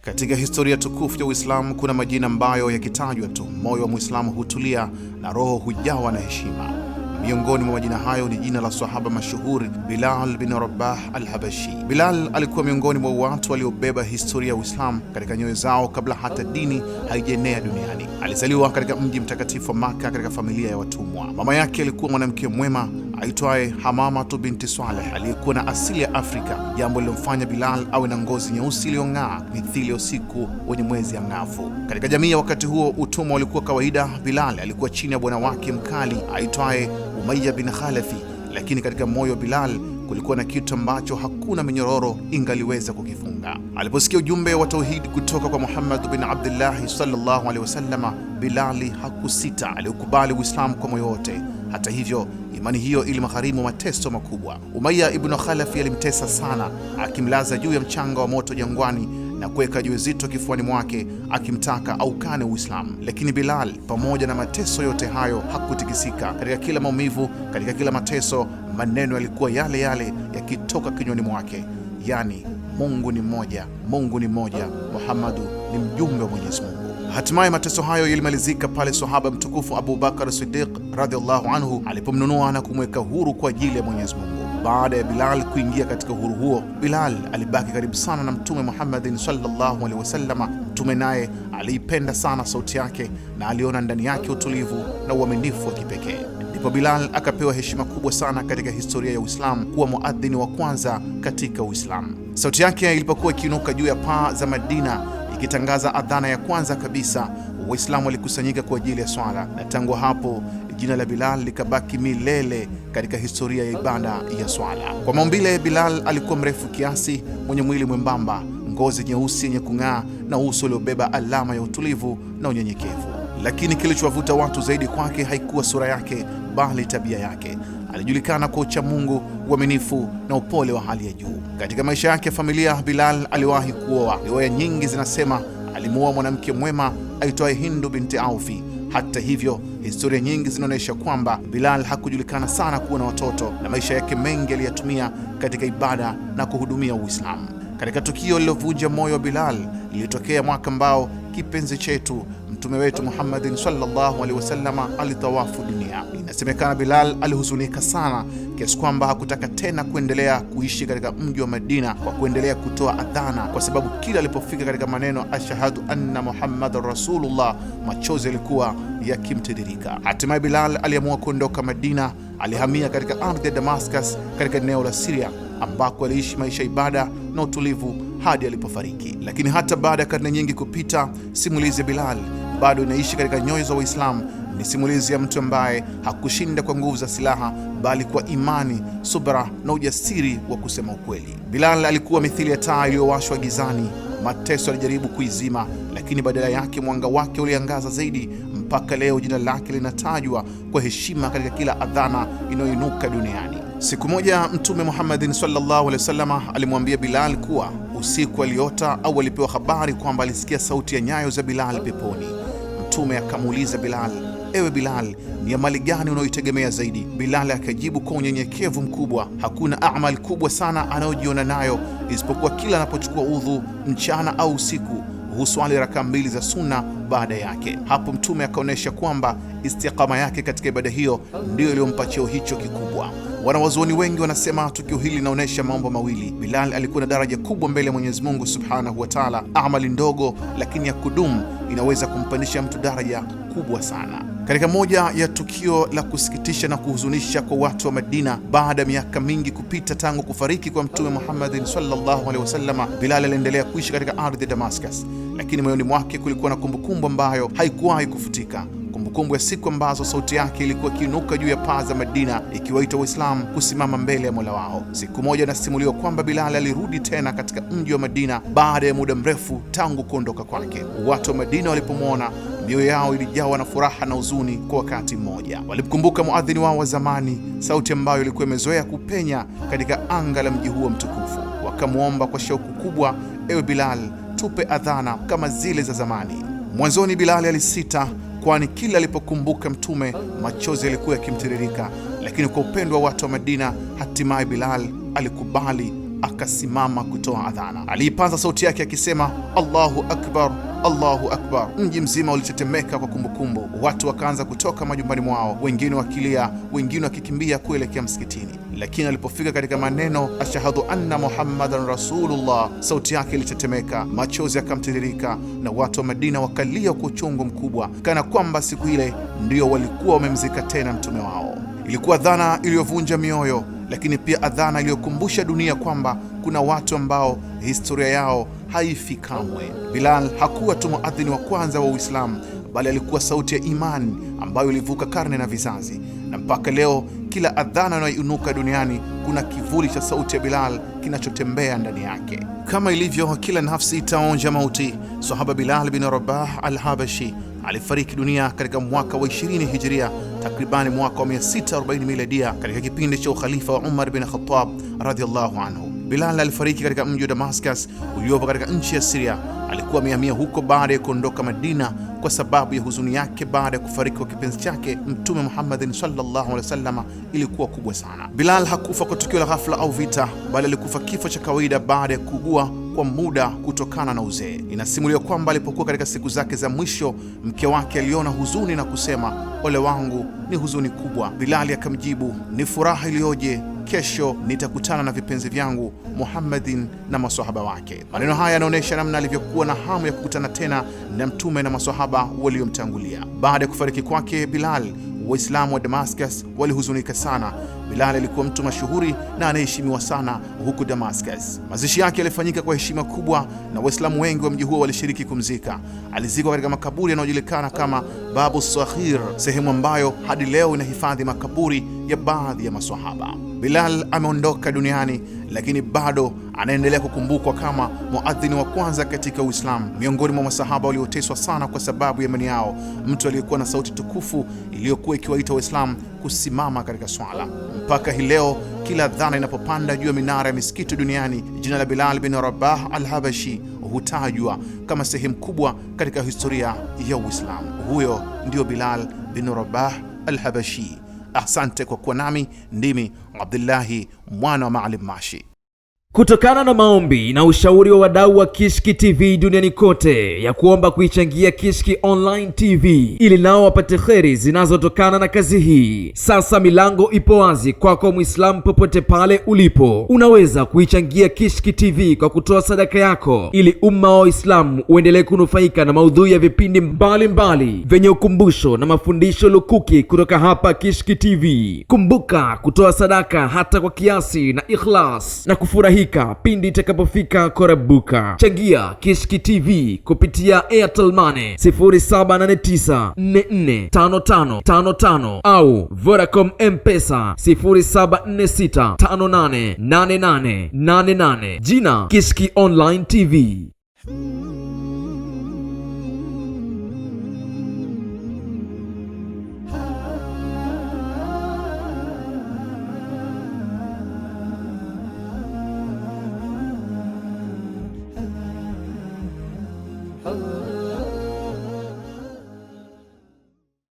Katika historia tukufu ya Uislamu kuna majina ambayo yakitajwa tu moyo wa Muislamu hutulia na roho hujawa na heshima. Miongoni mwa majina hayo ni jina la sahaba mashuhuri Bilal bin Rabah al-Habashi. Bilal alikuwa miongoni mwa watu waliobeba historia ya Uislamu katika nyoyo zao kabla hata dini haijaenea duniani. Alizaliwa katika mji mtakatifu wa Makka katika familia ya watumwa. Mama yake alikuwa mwanamke mwema aitwaye Hamamatu binti Saleh aliyekuwa na asili ya Afrika, jambo lilomfanya Bilal awe na ngozi nyeusi iliyong'aa mithili ya usiku wenye mwezi angavu. Katika jamii ya wakati huo utumwa ulikuwa kawaida. Bilal alikuwa chini ya bwana wake mkali aitwaye Umayya bin Khalafi, lakini katika moyo wa Bilal kulikuwa na kitu ambacho hakuna minyororo ingaliweza kukifunga. Aliposikia ujumbe wa tauhid kutoka kwa Muhammad bin Abdullah sallallahu alaihi wasallam, Bilali hakusita, aliukubali Uislamu kwa moyo wote. Hata hivyo, imani hiyo ilimgharimu mateso makubwa. Umayya ibn Khalafi alimtesa sana, akimlaza juu ya mchanga wa moto jangwani na kuweka jiwe zito kifuani mwake akimtaka aukane Uislamu. Lakini Bilal, pamoja na mateso yote hayo, hakutikisika. Katika kila maumivu, katika kila mateso, maneno yalikuwa yale yale yakitoka kinywani mwake, yani Mungu ni mmoja, Mungu ni mmoja, Muhammadu ni mjumbe wa Mwenyezi Mungu. Hatimaye mateso hayo yalimalizika pale sahaba mtukufu Abu Bakar Siddiq radhiallahu anhu alipomnunua na kumweka huru kwa ajili ya Mwenyezi Mungu. Baada ya Bilal kuingia katika uhuru huo, Bilal alibaki karibu sana na Mtume Muhammadin sallallahu alaihi wasallam. Mtume naye aliipenda sana sauti yake na aliona ndani yake utulivu na uaminifu wa kipekee. Ndipo Bilal akapewa heshima kubwa sana katika historia ya Uislamu kuwa muadhini wa kwanza katika Uislamu. Sauti yake ilipokuwa ikiinuka juu ya paa za Madina ikitangaza adhana ya kwanza kabisa, Waislamu walikusanyika kwa ajili ya swala, na tangu hapo jina la Bilal likabaki milele katika historia ya ibada ya swala. Kwa maumbile, Bilal alikuwa mrefu kiasi, mwenye mwili mwembamba, ngozi nyeusi yenye kung'aa na uso uliobeba alama ya utulivu na unyenyekevu. Lakini kilichowavuta watu zaidi kwake haikuwa sura yake, bali tabia yake. Alijulikana kwa uchamungu, uaminifu na upole wa hali ya juu. Katika maisha yake ya familia, Bilal aliwahi kuoa. Riwaya nyingi zinasema alimuoa mwanamke mwema aitwaye Hindu binti Aufi. Hata hivyo, historia nyingi zinaonyesha kwamba Bilal hakujulikana sana kuwa na watoto, na maisha yake mengi aliyatumia katika ibada na kuhudumia Uislamu. Katika tukio lilovunja moyo wa Bilal lilitokea mwaka ambao kipenzi chetu Mtume wetu Muhammadin sallallahu alaihi wasallam alitawafu dunia. Inasemekana Bilal alihuzunika sana kiasi kwamba hakutaka tena kuendelea kuishi katika mji wa Madina kwa kuendelea kutoa adhana, kwa sababu kila alipofika katika maneno ashhadu anna Muhammadar Rasulullah, machozi yalikuwa yakimtiririka. Hatimaye Bilal aliamua kuondoka Madina. Alihamia katika ardhi ya Damascus katika eneo la Syria, ambako aliishi maisha ibada na utulivu hadi alipofariki. Lakini hata baada ya karne nyingi kupita, simulizi ya Bilal bado inaishi katika nyoyo za Waislamu. Ni simulizi ya mtu ambaye hakushinda kwa nguvu za silaha, bali kwa imani, subra na ujasiri wa kusema ukweli. Bilal alikuwa mithili ya taa iliyowashwa gizani. Mateso alijaribu kuizima, lakini badala yake mwanga wake uliangaza zaidi. Mpaka leo jina lake linatajwa kwa heshima katika kila adhana inayoinuka duniani. Siku moja Mtume Muhammadin sallallahu alaihi wasallam alimwambia Bilal kuwa usiku aliota au alipewa habari kwamba alisikia sauti ya nyayo za Bilal peponi. Mtume akamuuliza Bilal, ewe Bilal, ni amali gani unayoitegemea zaidi? Bilal akajibu kwa unyenyekevu mkubwa, hakuna amali kubwa sana anayojiona nayo isipokuwa kila anapochukua udhu mchana au usiku huswali raka 2 za sunna baada yake. Hapo Mtume akaonyesha kwamba istiqama yake katika ibada hiyo ndiyo iliyompa cheo hicho kikubwa. Wanawazuoni wengi wanasema tukio hili linaonyesha mambo mawili. Bilal alikuwa na daraja kubwa mbele ya Mwenyezi Mungu Subhanahu wa Ta'ala. Amali ndogo lakini ya kudumu inaweza kumpandisha mtu daraja kubwa sana. Katika moja ya tukio la kusikitisha na kuhuzunisha kwa watu wa Madina, baada ya miaka mingi kupita tangu kufariki kwa Mtume Muhammadin sallallahu alaihi wasallam, Bilal aliendelea kuishi katika ardhi ya Damascus, lakini moyoni mwake kulikuwa na kumbukumbu ambayo haikuwahi kufutika. Kumbukumbu ya siku ambazo sauti yake ilikuwa ikiinuka juu ya paa za Madina ikiwaita Waislamu kusimama mbele ya Mola wao. Siku moja inasimuliwa kwamba Bilal alirudi tena katika mji wa Madina baada ya muda mrefu tangu kuondoka kwake. Watu wa Madina walipomwona, mioyo yao ilijawa na furaha na huzuni kwa wakati mmoja. Walimkumbuka muadhini wao wa zamani, sauti ambayo ilikuwa imezoea kupenya katika anga la mji huo mtukufu. Wakamwomba kwa shauku kubwa, ewe Bilal, tupe adhana kama zile za zamani. Mwanzoni Bilal alisita, kwani kila alipokumbuka Mtume machozi yalikuwa yakimtiririka, lakini kwa upendo wa watu wa Madina hatimaye Bilal alikubali akasimama kutoa adhana. Aliipaza sauti yake akisema, Allahu akbar, Allahu akbar. Mji mzima ulitetemeka kwa kumbukumbu. Watu wakaanza kutoka majumbani mwao, wengine wakilia, wengine wakikimbia kuelekea msikitini. Lakini alipofika katika maneno ashhadu anna Muhammadan rasulullah, sauti yake ilitetemeka, machozi yakamtiririka, na watu wa Madina wakalia kwa uchungu mkubwa, kana kwamba siku ile ndio walikuwa wamemzika tena mtume wao. Ilikuwa adhana iliyovunja mioyo, lakini pia adhana iliyokumbusha dunia kwamba kuna watu ambao historia yao haifi kamwe. Bilal hakuwa tu muadhini wa kwanza wa Uislamu, bali alikuwa sauti ya imani ambayo ilivuka karne na vizazi, na mpaka leo kila adhana inayoinuka duniani kuna kivuli cha sauti ya Bilal kinachotembea ndani yake. Kama ilivyo kila nafsi itaonja mauti, sahaba Bilal bin Rabah al-Habashi alifariki dunia katika mwaka wa 20 Hijria, takribani mwaka wa 640 miladia, katika kipindi cha ukhalifa wa Umar bin Khattab radhiyallahu anhu. Bilal alifariki katika mji wa Damascus uliopo katika nchi ya Syria. Alikuwa amehamia huko baada ya kuondoka Madina kwa sababu ya huzuni yake baada ya kufariki kwa kipenzi chake Mtume Muhammad sallallahu alaihi wasallam ilikuwa kubwa sana. Bilal hakufa kwa tukio la ghafla au vita, bali alikufa kifo cha kawaida baada ya kuugua kwa muda kutokana na uzee. Inasimuliwa kwamba alipokuwa katika siku zake za mwisho, mke wake aliona huzuni na kusema, ole wangu, ni huzuni kubwa. Bilal akamjibu, ni furaha iliyoje, kesho nitakutana na vipenzi vyangu Muhammadin na maswahaba wake. Maneno haya yanaonyesha namna alivyokuwa na hamu ya kukutana tena na mtume na maswahaba waliomtangulia. Baada ya kufariki kwake Bilal, Waislamu wa Damascus walihuzunika sana. Bilal alikuwa mtu mashuhuri na anaheshimiwa sana huko Damascus. Mazishi yake yalifanyika kwa heshima kubwa na Waislamu wengi wa mji huo walishiriki kumzika. Alizikwa katika makaburi yanayojulikana kama Babu Saghir, sehemu ambayo hadi leo inahifadhi makaburi ya baadhi ya maswahaba. Bilal ameondoka duniani, lakini bado anaendelea kukumbukwa kama muadhini wa kwanza katika Uislamu, miongoni mwa masahaba walioteswa sana kwa sababu ya imani yao, mtu aliyekuwa na sauti tukufu iliyokuwa ikiwaita Waislamu kusimama katika swala. Mpaka hii leo kila dhana inapopanda juu ya minara ya misikiti duniani, jina la Bilal bin Rabah al-Habashi hutajwa kama sehemu kubwa katika historia ya Uislamu. Huyo ndio Bilal bin Rabah al-Habashi. Asante kwa kuwa nami. Ndimi Abdullahi mwana wa Maalim Mashi. Kutokana na maombi na ushauri wa wadau wa Kishki TV duniani kote ya kuomba kuichangia Kishki Online TV ili nao wapate kheri zinazotokana na kazi hii, sasa milango ipo wazi kwako Muislamu popote pale ulipo. Unaweza kuichangia Kishki TV kwa kutoa sadaka yako ili umma wa Uislamu uendelee kunufaika na maudhui ya vipindi mbalimbali vyenye ukumbusho na mafundisho lukuki kutoka hapa Kishki TV. Kumbuka kutoa sadaka hata kwa kiasi na ikhlas na kufurahi pindi itakapofika korabuka. Changia Kishki TV kupitia Airtel Money 0789445555 au Vodacom M-Pesa 0746588888. Jina Kishki Online TV. Allah